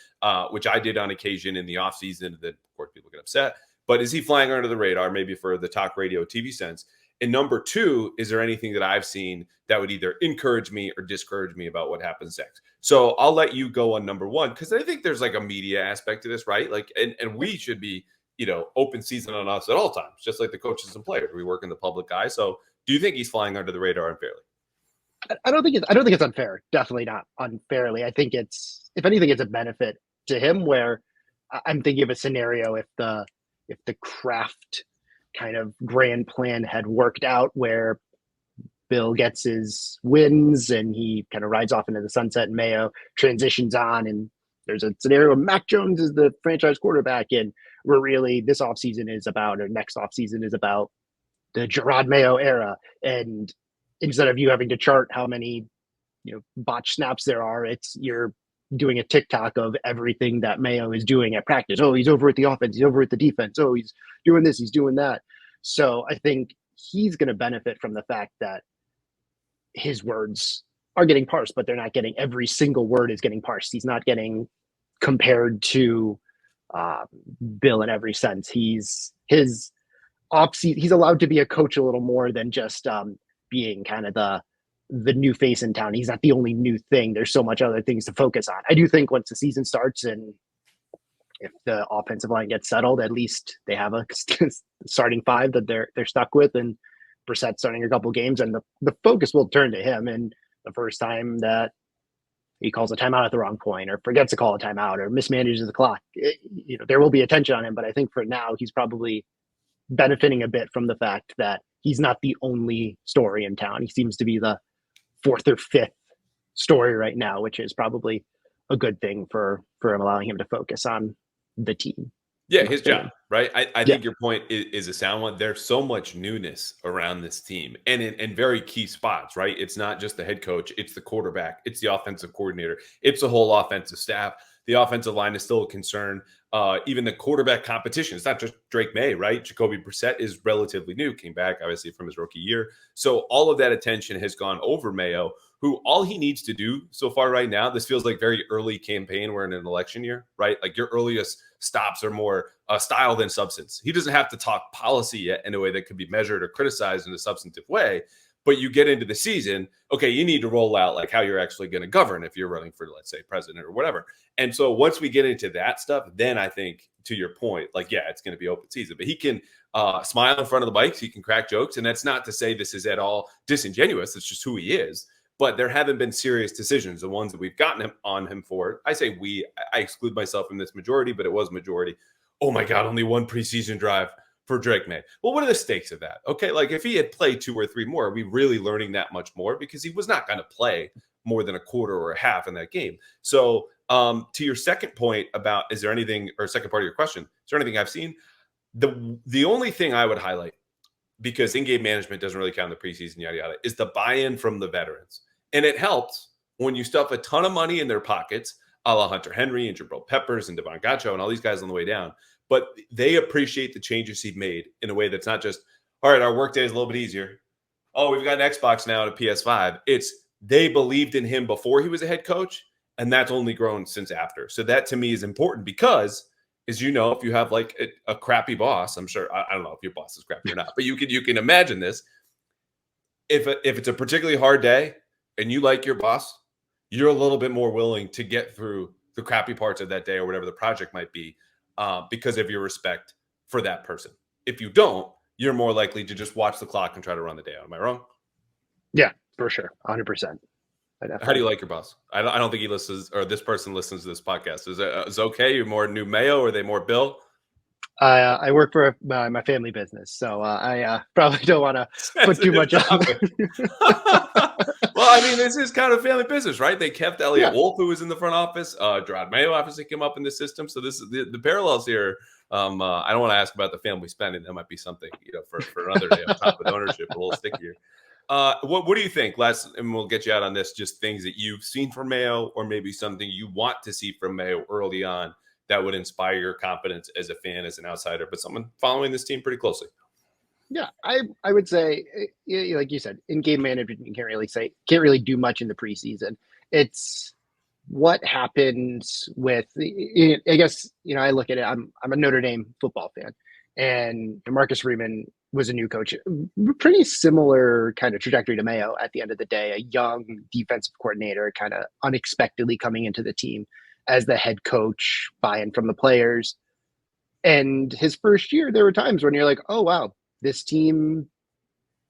which I did on occasion in the offseason. That, of course, people get upset. But is he flying under the radar, maybe for the talk radio TV sense? And number 2, is there anything that I've seen that would either encourage me or discourage me about what happens next? So I'll let you go on number 1, because I think there's like a media aspect to this, right? Like, and we should be, open season on us at all times, just like the coaches and players. We work in the public eye. So do you think he's flying under the radar unfairly? I don't think it's unfair. Definitely not unfairly. I think if anything, it's a benefit to him. Where I'm thinking of a scenario if the Kraft kind of grand plan had worked out, where Bill gets his wins and he kind of rides off into the sunset, and Mayo transitions on, and there's a scenario where Mac Jones is the franchise quarterback, and we're really this offseason is about, or next offseason is about, the Gerard Mayo era. And instead of you having to chart how many, botch snaps there are, you're doing a TikTok of everything that Mayo is doing at practice. Oh, he's over at the offense. He's over at the defense. Oh, he's doing this. He's doing that. So I think he's going to benefit from the fact that his words are getting parsed, but they're not getting, every single word is getting parsed. He's not getting compared to Bill in every sense. He's allowed to be a coach a little more than just being kind of the new face in town. He's not the only new thing. There's so much other things to focus on. I do think once the season starts and if the offensive line gets settled, at least they have a starting 5 that they're stuck with, and Brissett starting a couple games, and the focus will turn to him. And the first time that he calls a timeout at the wrong point, or forgets to call a timeout, or mismanages the clock, there will be attention on him. But I think for now, he's probably benefiting a bit from the fact that he's not the only story in town. He seems to be the 4th or 5th story right now, which is probably a good thing for him, allowing him to focus on the team. Yeah, his job, right? I think your point is a sound one. There's so much newness around this team and in very key spots, right? It's not just the head coach, it's the quarterback, it's the offensive coordinator, it's the whole offensive staff. The offensive line is still a concern. Even the quarterback competition. It's not just Drake Maye, right? Jacoby Brissett is relatively new, came back obviously from his rookie year. So all of that attention has gone over Mayo, who all he needs to do so far right now, this feels like very early campaign. We're in an election year, right? Like your earliest stops are more style than substance. He doesn't have to talk policy yet in a way that could be measured or criticized in a substantive way. But you get into the season, okay, you need to roll out like how you're actually going to govern if you're running for, let's say, president or whatever. And so once we get into that stuff, then I think, to your point, like, yeah, it's going to be open season. But he can smile in front of the mics. He can crack jokes. And that's not to say this is at all disingenuous. It's just who he is. But there haven't been serious decisions, the ones that we've gotten on him for. I say I exclude myself from this majority, but it was majority. Oh, my God, only one preseason drive for Drake Maye. Well, what are the stakes of that? Okay, like if he had played 2 or 3 more, are we really learning that much more? Because he was not going to play more than a quarter or a half in that game. So to your second point about, is there anything, or second part of your question, is there anything I've seen? The only thing I would highlight, because in-game management doesn't really count in the preseason, yada, yada, is the buy-in from the veterans. And it helps when you stuff a ton of money in their pockets, a la Hunter Henry and Jabril Peppers and Devon Gacho and all these guys on the way down. But they appreciate the changes he made in a way that's not just, all right, our workday is a little bit easier. Oh, we've got an Xbox now and a PS5. It's they believed in him before he was a head coach, and that's only grown since after. So that to me is important because, as you know, if you have like a crappy boss, I'm sure, I don't know if your boss is crappy or not, but you can imagine this. If it's a particularly hard day and you like your boss, you're a little bit more willing to get through the crappy parts of that day or whatever the project might be. Because of your respect for that person. If you don't, you're more likely to just watch the clock and try to run the day out. Am I wrong? Yeah, for sure. 100%. How do you like your boss? I don't think he listens, or this person listens to this podcast. Is it okay? You're more new Mayo, or are they more Bill? I work for my family business, so I probably don't want to put too much on. Well, I mean, this is kind of family business, right? They kept Elliot Wolf, who was in the front office. Gerard Mayo obviously came up in the system. So this is the parallels here. I don't want to ask about the family spending. That might be something, for another day on top of ownership, a little stickier. What do you think? And we'll get you out on this, just things that you've seen from Mayo, or maybe something you want to see from Mayo early on that would inspire your confidence as a fan, as an outsider, but someone following this team pretty closely. Yeah, I would say, like you said, in-game management, you can't really do much in the preseason. It's what happens with, I guess, I look at it, I'm a Notre Dame football fan, and DeMarcus Freeman was a new coach, pretty similar kind of trajectory to Mayo at the end of the day, a young defensive coordinator kind of unexpectedly coming into the team as the head coach, buy-in from the players. And his first year, there were times when you're like, oh, wow, this team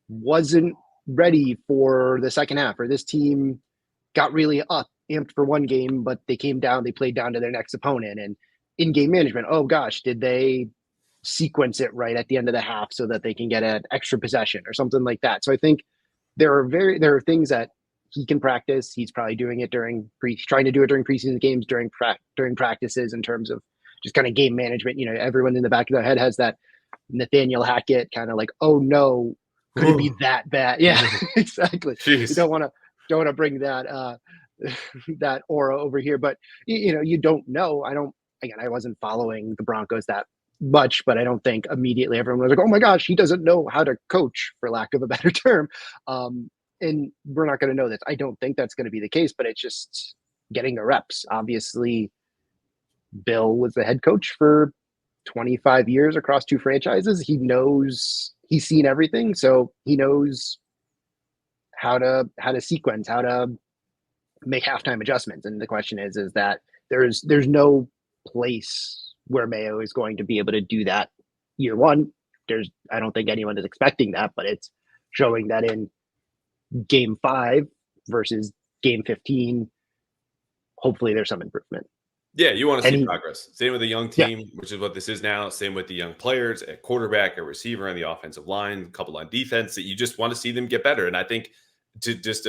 wasn't ready for the second half, or this team got really amped for one game, but they played down to their next opponent. And in-game management, oh gosh, did they sequence it right at the end of the half so that they can get an extra possession or something like that? So I think there are things that he can practice. He's probably doing it trying to do it during preseason games, during practices, in terms of just kind of game management. Everyone in the back of their head has that Nathaniel Hackett kind of like, oh no, could it be that bad? Yeah, exactly. Jeez. You don't want to bring that that aura over here, but you don't know. I wasn't following the Broncos that much, but I don't think immediately everyone was like, oh my gosh, he doesn't know how to coach, for lack of a better term. And we're not going to know that. I don't think that's going to be the case, but it's just getting the reps. Obviously, Bill was the head coach for 25 years across 2 franchises. He's seen everything. So he knows how to sequence, how to make halftime adjustments. And the question is that there's no place where Mayo is going to be able to do that year one. I don't think anyone is expecting that, but it's showing that in game 5 versus game 15, hopefully there's some improvement. Yeah, you want to see progress. Same with the young team, which is what this is now. Same with the young players at quarterback, at receiver, on the offensive line, a couple on defense, that you just want to see them get better. And I think to just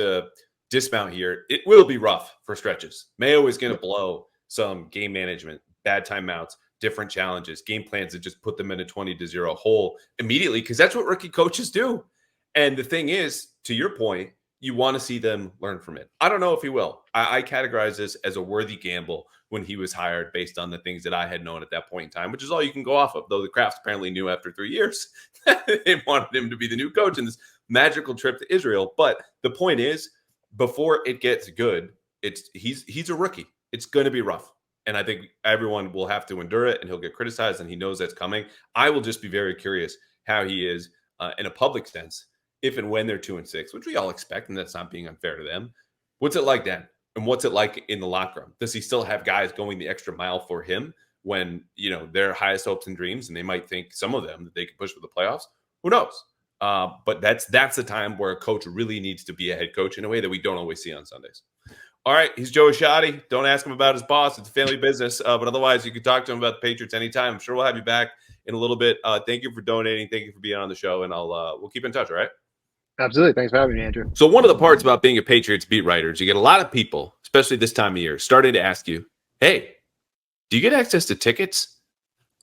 dismount here, it will be rough for stretches. Mayo is going to blow some game management, bad timeouts, different challenges, game plans that just put them in a 20-0 hole immediately, because that's what rookie coaches do. And the thing is, to your point, you want to see them learn from it. I don't know if he will. I categorize this as a worthy gamble when he was hired based on the things that I had known at that point in time, which is all you can go off of, though the Crafts apparently knew after 3 years they wanted him to be the new coach in this magical trip to Israel. But the point is, before it gets good, he's a rookie. It's going to be rough. And I think everyone will have to endure it, and he'll get criticized, and he knows that's coming. I will just be very curious how he is in a public sense, if and when they're 2-6, which we all expect, and that's not being unfair to them. What's it like then? And what's it like in the locker room? Does he still have guys going the extra mile for him when, their highest hopes and dreams, and they might think, some of them, that they can push for the playoffs? Who knows? But that's the time where a coach really needs to be a head coach in a way that we don't always see on Sundays. All right, he's Joey Shoddy. Don't ask him about his boss. It's a family business. But otherwise, you can talk to him about the Patriots anytime. I'm sure we'll have you back in a little bit. Thank you for donating. Thank you for being on the show, and we'll keep in touch, all right? Absolutely. Thanks for having me, Andrew. So one of the parts about being a Patriots beat writer is you get a lot of people, especially this time of year, starting to ask you, hey, do you get access to tickets?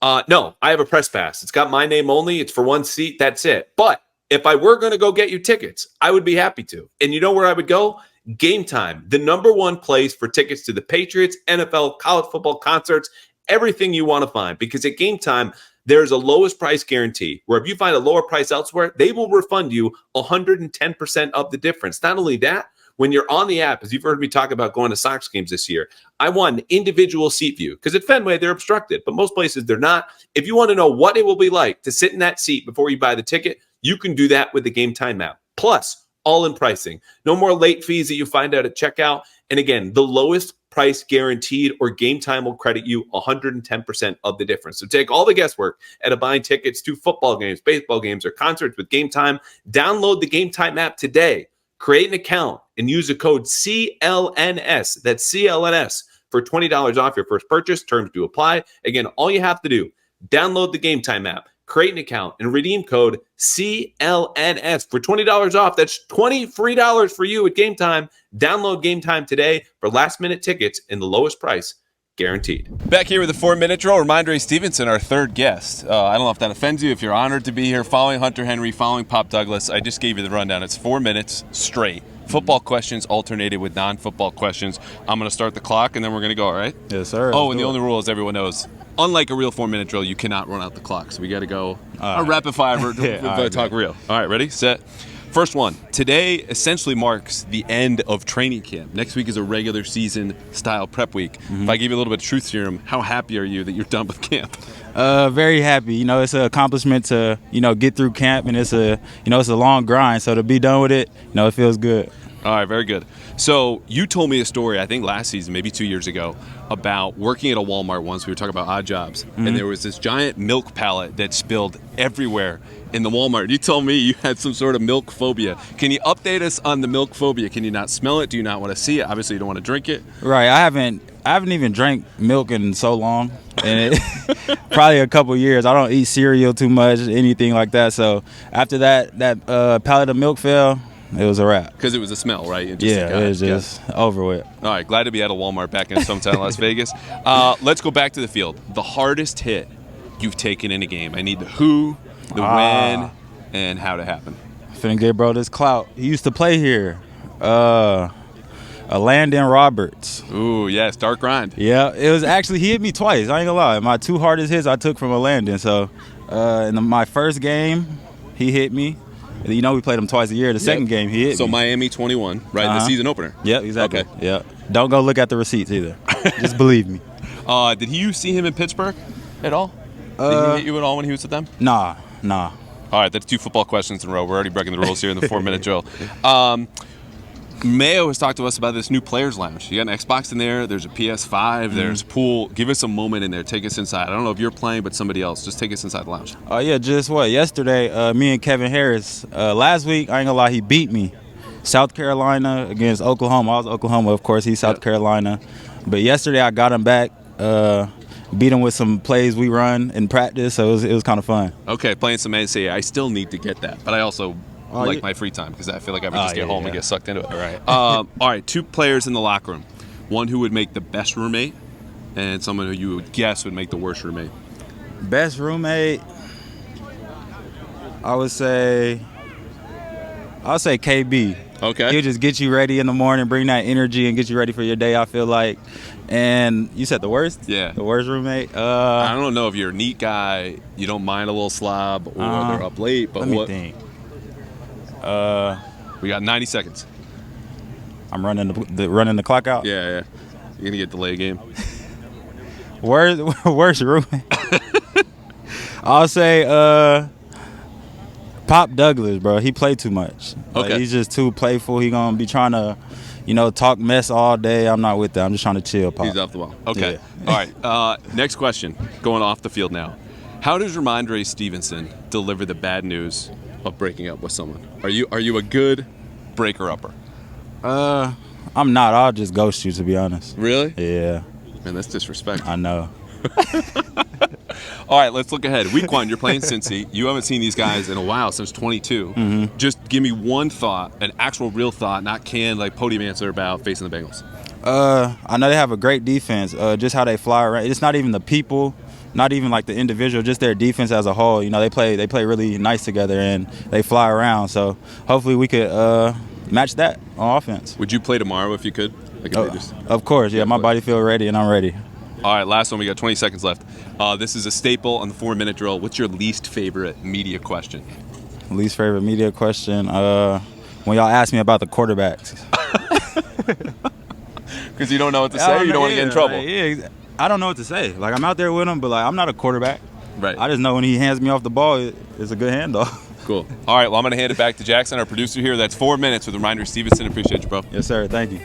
No, I have a press pass. It's got my name only. It's for one seat. That's it. But if I were going to go get you tickets, I would be happy to. And you know where I would go? Game Time, the number one place for tickets to the Patriots, NFL, college football, concerts, everything you want to find. Because at Game Time, there's a lowest price guarantee where if you find a lower price elsewhere, they will refund you 110% of the difference. Not only that, when you're on the app, as you've heard me talk about going to Sox games this year, I want an individual seat view because at Fenway, they're obstructed, but most places they're not. If you want to know what it will be like to sit in that seat before you buy the ticket, you can do that with the Game Time app. Plus, all in pricing. No more late fees that you find out at checkout. And again, the lowest price guaranteed, or Game Time will credit you 110% of the difference. So take all the guesswork out of buying tickets to football games, baseball games, or concerts with Game Time. Download the Game Time app today. Create an account and use the code CLNS. That's CLNS for $20 off your first purchase. Terms do apply. Again, all you have to do, download the Game Time app, create an account, and redeem code CLNS for $20 off. That's $20 free for you at Game Time. Download Game Time today for last-minute tickets in the lowest price, guaranteed. Back here with the 4-minute drill, Rhamondre Stevenson, our third guest. I don't know if that offends you, if you're honored to be here, following Hunter Henry, following Pop Douglas. I just gave you the rundown. It's 4 minutes straight. Football questions alternated with non-football questions. I'm going to start the clock, and then we're going to go, all right? Yes, sir. Oh, and the only rule is everyone knows, unlike a real 4-minute drill, you cannot run out the clock. So we got to go a rapid fire talk real. All right, ready, set. First one. Today essentially marks the end of training camp. Next week is a regular season style prep week. Mm-hmm. If I give you a little bit of truth serum, how happy are you that you're done with camp? Very happy. It's an accomplishment to, get through camp, and it's a long grind. So to be done with it, it feels good. All right, very good. So you told me a story, I think last season, maybe 2 years ago, about working at a Walmart once. We were talking about odd jobs, and there was this giant milk pallet that spilled everywhere in the Walmart. You told me you had some sort of milk phobia. Can you update us on the milk phobia? Can you not smell it? Do you not want to see it? Obviously, you don't want to drink it. Right. I haven't even drank milk in so long, and probably a couple years. I don't eat cereal too much, anything like that. So after that pallet of milk fell, it was a wrap. Because it was a smell, right? It was just over with. All right, glad to be at a Walmart back in sometime Las Vegas. Let's go back to the field. The hardest hit you've taken in a game. I need the who, the when, and how to happen. Finna get bro this clout. He used to play here. Landon Roberts. Ooh, yes, dark grind. Yeah, it was actually, he hit me twice. I ain't gonna lie. My two hardest hits I took from a Landon. So in my first game, he hit me. We played him twice a year. The second game, he hit me. So Miami 21, right? The season opener. Yep, exactly. Okay. Yeah. Don't go look at the receipts either. Just believe me. Did you see him in Pittsburgh at all? Did he hit you at all when he was with them? Nah. All right, that's 2 football questions in a row. We're already breaking the rules here in the 4-minute drill. Mayo has talked to us about this new players' lounge. You got an Xbox in there. There's a PS5. There's a pool. Give us a moment in there. Take us inside. I don't know if you're playing, but somebody else. Just take us inside the lounge. Yesterday, me and Kevin Harris. Last week, I ain't gonna lie, he beat me. South Carolina against Oklahoma. I was Oklahoma, of course. He's South Carolina. But yesterday, I got him back. Beat him with some plays we run in practice, so it was kind of fun. Okay, playing some NCAA. I still need to get that, but I also like my free time because I feel like I would just get home and get sucked into it. All right. All right, 2 players in the locker room. One who would make the best roommate, and someone who you would guess would make the worst roommate. Best roommate, I would say I'll say KB. Okay. He'll just get you ready in the morning, bring that energy, and get you ready for your day, I feel like. And you said the worst? Yeah. The worst roommate? I don't know if you're a neat guy, you don't mind a little slob, or they're up late. But let me think. We got 90 seconds. I'm running the clock out. Yeah. You're going to get delay game. Worst roommate? I'll say Pop Douglas, bro. He played too much. Okay. He's just too playful. He gonna be trying to, talk mess all day. I'm not with that. I'm just trying to chill, Pop. He's off the wall. Okay. Yeah. All right. Next question. Going off the field now. How does Rhamondre Stevenson deliver the bad news of breaking up with someone? Are you a good breaker-upper? I'm not. I'll just ghost you, to be honest. Really? Yeah. Man, that's disrespectful. I know. All right, let's look ahead. Week 1, you're playing Cincy. You haven't seen these guys in a while, since 22. Mm-hmm. Just give me one thought, an actual real thought, not canned, like podium answer about facing the Bengals. I know they have a great defense. Just how they fly around. It's not even the people, not even like the individual, just their defense as a whole. They play really nice together and they fly around. So hopefully we could match that on offense. Would you play tomorrow if you could? Like if they just... Of course, yeah. My body feel ready and I'm ready. All right, last one. We got 20 seconds left. This is a staple on the 4-minute drill. What's your least favorite media question? Least favorite media question? When y'all ask me about the quarterbacks. Because you don't know what to say, or you don't want to get in trouble. Yeah, I don't know what to say. Like, I'm out there with him, but I'm not a quarterback. Right. I just know when he hands me off the ball, it's a good handoff. Cool. All right, well, I'm going to hand it back to Jackson, our producer here. That's 4 minutes with Rhamondre Stevenson. Appreciate you, bro. Yes, sir. Thank you.